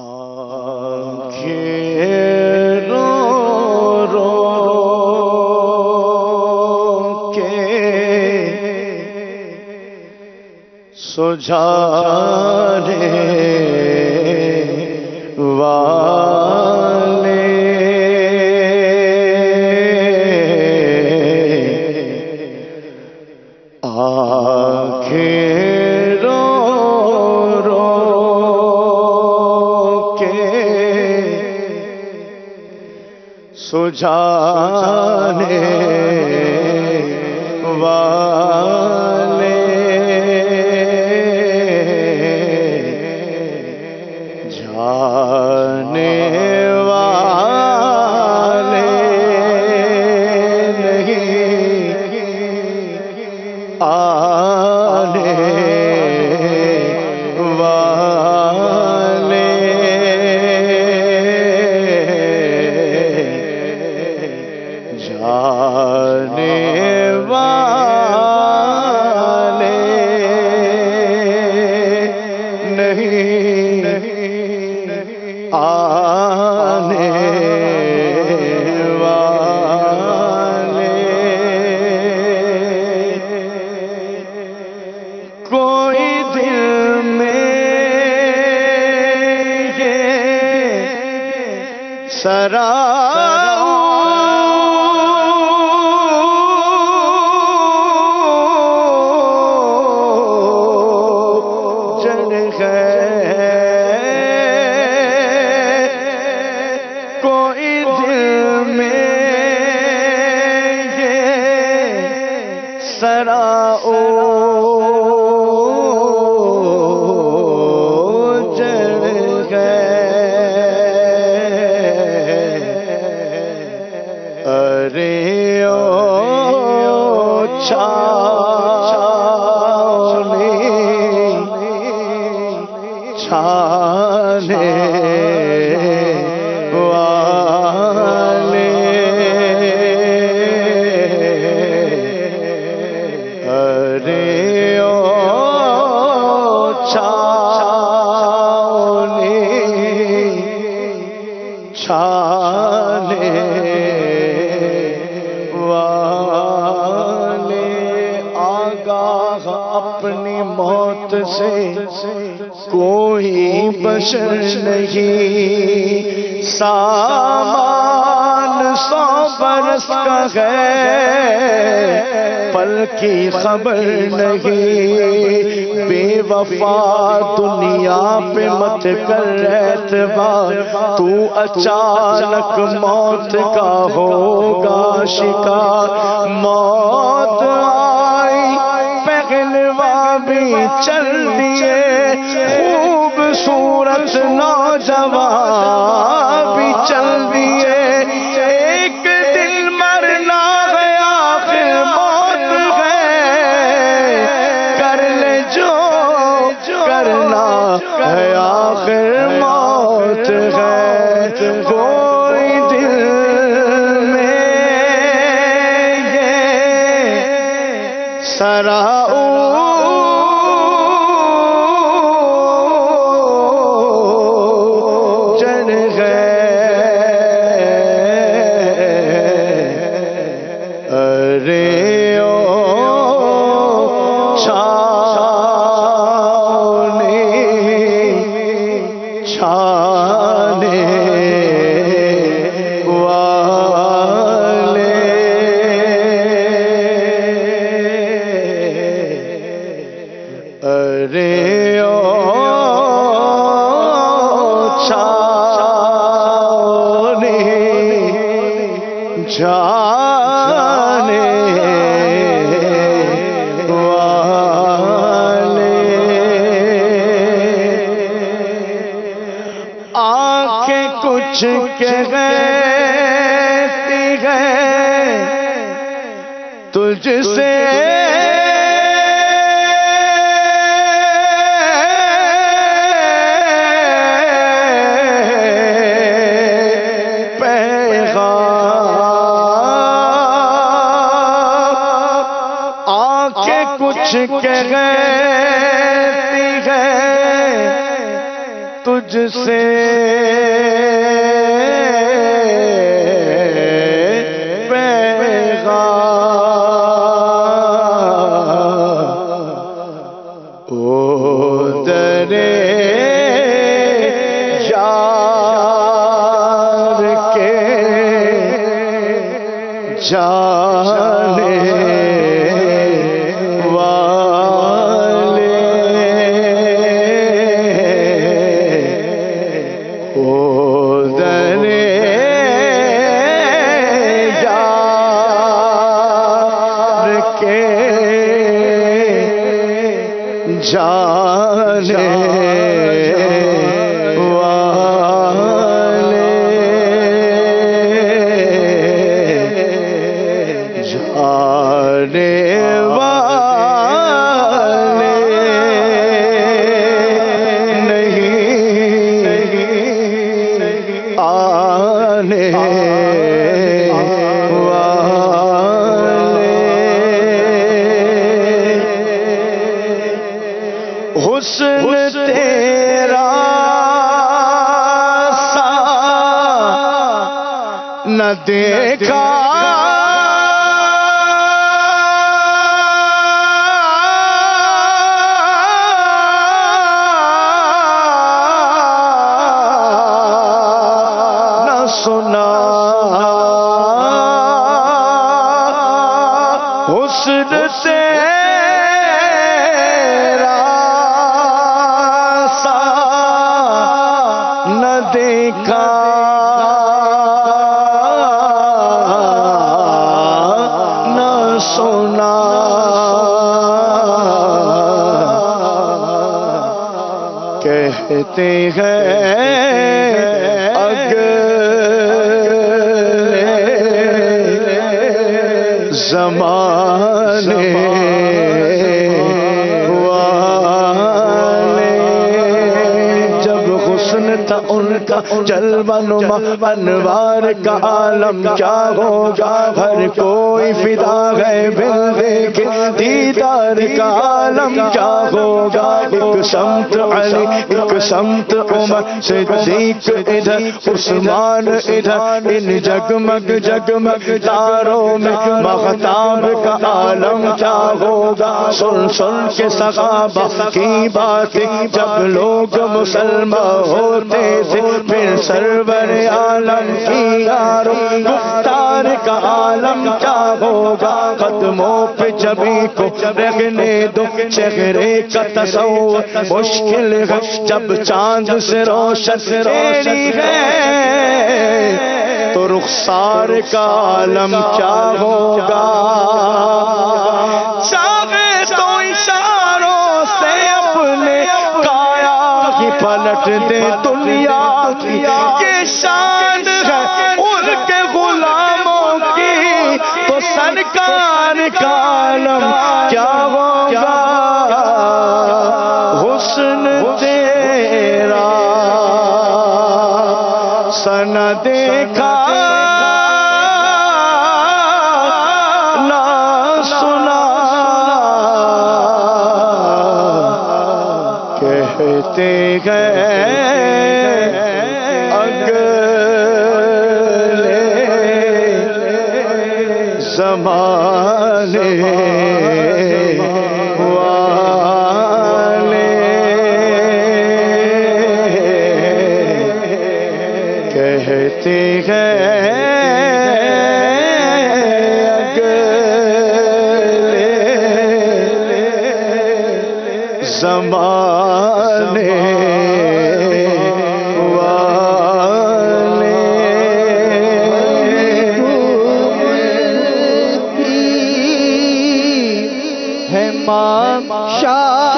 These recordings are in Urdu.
آنکھیں رو رو کے سجھانے والے آنکھیں رو رو کے سجھانے والے جانے والے نہیں آنے والے جانے والے نہیں آنے والے کوئی دل میں یہ جن ہے کوئی دل میں یہ جن ہے ارے او چھانے چھانے والے ارے او چھانے چھانے والے آگاہ اپنی موت سے کوئی بشر نہیں سامان 100 برس کا ہے پل کی خبر نہیں بے وفا دنیا پہ مت کر اعتبار تو اچانک موت کا ہوگا شکار موت آئی پہلوا بھی چل دیے خوبصورت نوجوان بھی چل دیے ایک دل مرنا ہے آخر موت ہے کر لے جو کرنا ہے آخر موت ہے کوئی دل میں یہ جن ہے ارے او چھانے چھانے والے ارے او چھانے جانے والے آنکھیں کچھ کہتی ہیں تجھ سے کچھ کہتی ہے تجھ تجھ سے دیکھا نہ سنا حسن تیرا سا نہ دیکھا کہتے ہیں اگلے زمانے والے جب حسن تھا ان کا جلوہ نما انوار کا عالم کیا ہوگا ہر کوئی فدا ہے بن دیکھے دیدار کا عالم کیا ہوگا ایک سمت علی ایک سمت عمر صدیق ادھر عثمان ادھر ان جگمگ جگمگ تاروں میں مغتاب کا عالم کیا ہوگا سن سن کے صحابہ کی باتیں جب لوگ مسلمان ہوتے تھے پھر سرور عالم کی یاروں گفتار کا عالم کیا ہوگا قدموں پہ جبھی کو رہنے دو چہرے کا تصور مشکل ہے جب چاند سے روشن تیری ہے تو رخسار کا عالم کیا ہوگا چاہے تو اشاروں سے اپنے کایا ہی پلٹ دے دنیا کی یہ شان ہے ان کے غلاموں کی تو سرکار کا عالم کیا ہوگا حسن تیرا سنا دیکھا نہ سنا کہتے ہیں اگلے زمانے کہتے ہیں اگلے زمانے والے ہے ماں شاہ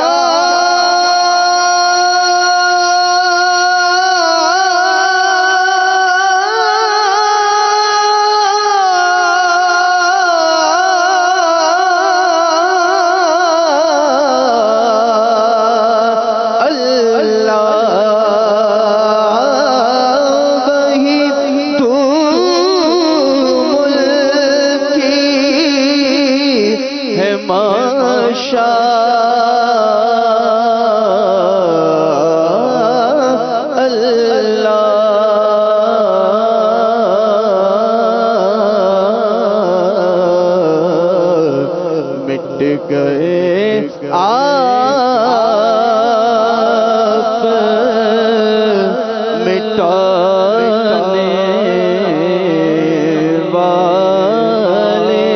مٹ گئے آپ مٹانے والے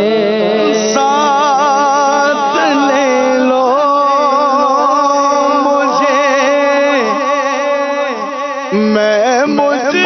ساتھ لے لو مجھے میں مجھے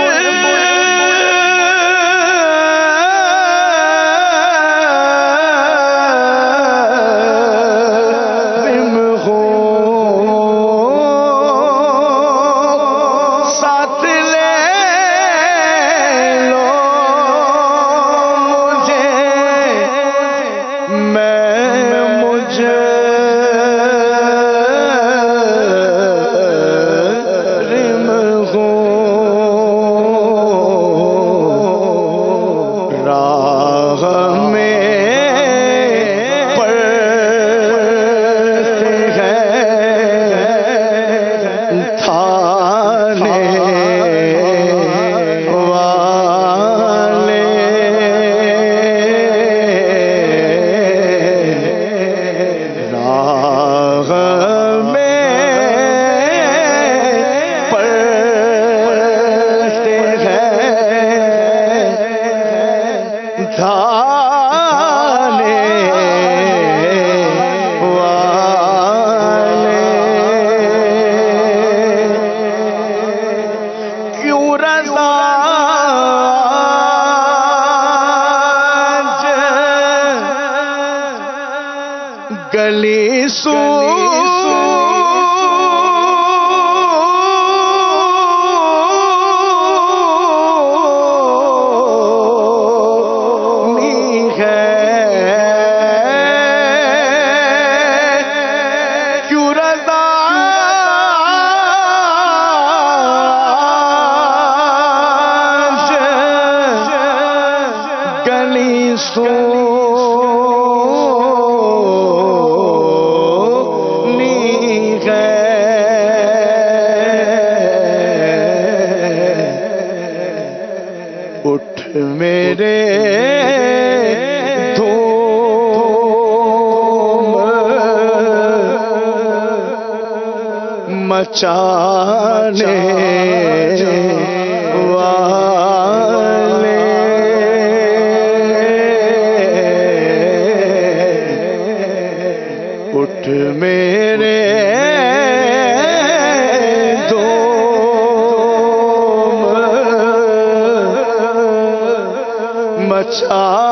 گلی سو اٹھ میرے دھوم مچانے والے اٹھ میرے اچھا